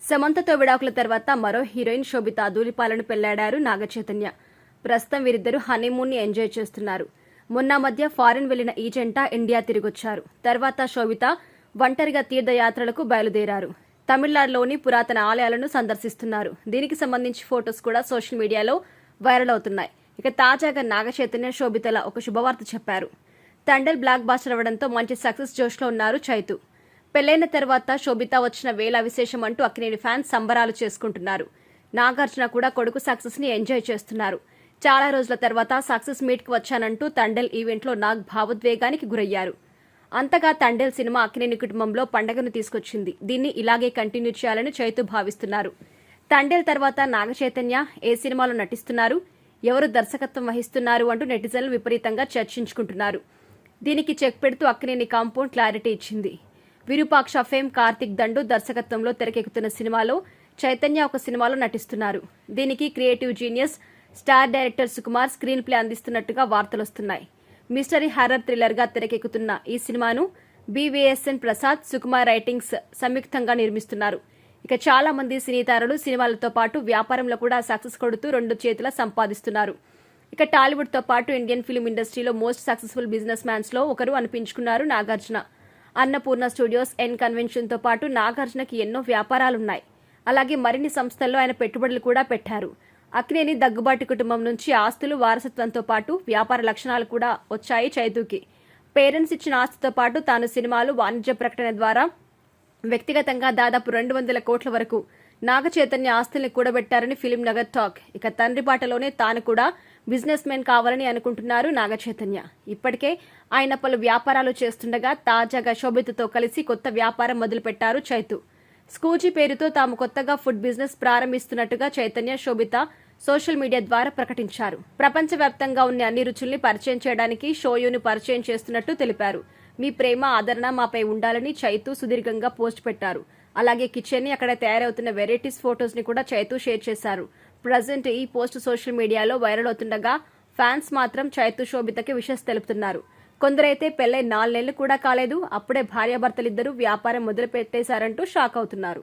సమంతతో విడాకుల తర్వాత మరో హీరోయిన్ శోభిత ధూళిపాలను పెళ్లాడారు నాగచైతన్య. ప్రస్తుతం వీరిద్దరూ హనీమూన్ ని ఎంజాయ్ చేస్తున్నారు. మొన్న మధ్య ఫారిన్ వెళ్లిన ఈ జంట ఇండియా తిరిగొచ్చారు. తర్వాత శోభిత ఒంటరిగా తీర్థయాత్రలకు బయలుదేరారు. తమిళనాడులోని పురాతన ఆలయాలను సందర్శిస్తున్నారు. దీనికి సంబంధించి ఫొటోస్ కూడా సోషల్ మీడియాలో వైరల్ అవుతున్నాయి. ఇక తాజాగా నాగచైతన్య శోభితల ఒక శుభవార్త చెప్పారు. తండేల్ బ్లాక్ బాస్టర్ అవ్వడంతో మంచి సక్సెస్ జోష్లో ఉన్నారు చైతు. పెళ్లైన తర్వాత శోభిత వచ్చిన వేళ విశేషం అంటూ అక్కినేని ఫ్యాన్స్ సంబరాలు చేసుకుంటున్నారు. నాగార్జున కూడా కొడుకు సక్సెస్ ని ఎంజాయ్ చేస్తున్నారు. చాలా రోజుల తర్వాత సక్సెస్ మీట్ కి వచ్చానంటూ తండేల్ ఈవెంట్ లో నాగ్ భావోద్వేగానికి గురయ్యారు. అంతగా తండేల్ సినిమా అక్కినేని కుటుంబంలో పండగను తీసుకొచ్చింది. దీన్ని ఇలాగే కంటిన్యూ చేయాలని చైతు భావిస్తున్నారు. తండేల్ తర్వాత నాగచైతన్య ఏ సినిమాలో నటిస్తున్నారు, ఎవరు దర్శకత్వం వహిస్తున్నారు అంటూ నెటిజన్లు విపరీతంగా చర్చించుకుంటున్నారు. దీనికి చెక్ పెడుతూ అక్కినేని కాంపౌండ్ క్లారిటీ ఇచ్చింది. విరూపాక్ష ఫేమ్ కార్తిక్ దండు దర్శకత్వంలో తెరకెక్కుతున్న సినిమాలో చైతన్య ఒక సినిమాలో నటిస్తున్నారు. దీనికి creative genius star director Sukumar screenplay అందిస్తున్నట్టుగా వార్తలొస్తున్నాయి. మిస్టరీ హారర్ థ్రిల్లర్ గా తెరకెక్కుతున్న ఈ సినిమాను BVSN ప్రసాద్, సుకుమార్ రైటింగ్స్ సంయుక్తంగా నిర్మిస్తున్నారు. ఇక చాలా మంది సినీ తారలు సినిమాలతో పాటు వ్యాపారంలో కూడా సక్సెస్ కొడుతూ రెండు చేతుల సంపాదిస్తున్నారు. ఇక టాలీవుడ్ తో పాటు ఇండియన్ ఫిల్మ్ ఇండస్ట్రీలో మోస్ట్ సక్సెస్ఫుల్ బిజినెస్ మ్యాన్స్ లో ఒకరు అనిపించుకున్నారు నాగార్జున. అన్నపూర్ణ స్టూడియోస్, కన్వెన్షన్ తో పాటు నాగార్జునకి ఎన్నో వ్యాపారాలున్నాయి. అలాగే మరిన్ని సంస్థల్లో ఆయన పెట్టుబడులు కూడా పెట్టారు. అక్కినేని దగ్గుబాటి కుటుంబం నుంచి ఆస్తులు, వారసత్వంతో పాటు వ్యాపార లక్షణాలు కూడా వచ్చాయి చైతూకి. పేరెంట్స్ ఇచ్చిన ఆస్తితో పాటు తాను సినిమాలు, వాణిజ్య ప్రకటన ద్వారా వ్యక్తిగతంగా దాదాపు 200 కోట్ల వరకు నాగచైతన్య ఆస్తుల్ని కూడబెట్టారని ఫిలిం నగర్ టాక్. ఇక తండ్రి బాటలోనే తాను కూడా బిజినెస్ మెన్ కావాలని అనుకుంటున్నారు నాగచైతన్య. ఇప్పటికే ఆయన పలు వ్యాపారాలు చేస్తుండగా తాజాగా శోభితతో కలిసి కొత్త వ్యాపారం మొదలుపెట్టారు చైతు. స్కూజీ పేరుతో తాము కొత్తగా ఫుడ్ బిజినెస్ ప్రారంభిస్తున్నట్టుగా చైతన్య, శోభిత సోషల్ మీడియా ద్వారా ప్రకటించారు. ప్రపంచవ్యాప్తంగా ఉన్న అన్ని రుచుల్ని పరిచయం చేయడానికి షోయూను పరిచయం చేస్తున్నట్టు తెలిపారు. మీ ప్రేమ, ఆదరణ మాపై ఉండాలని చైతు సుదీర్ఘంగా పోస్ట్ పెట్టారు. అలాగే కిచెన్ ని, అక్కడ తయారవుతున్న వెరైటీస్ ఫొటోస్ ని కూడా చైతు షేర్ చేశారు. ప్రజెంట్ ఈ పోస్ట్ సోషల్ మీడియాలో వైరల్ అవుతుండగా ఫ్యాన్స్ మాత్రం చైతు, శోభితకి విషెస్ తెలుపుతున్నారు. కొందరైతే పెళ్లై 4 నెలలు కూడా కాలేదు, అప్పుడే భార్యాభర్తలిద్దరూ వ్యాపారం మొదలు పెట్టేశారంటూ షాక్ అవుతున్నారు.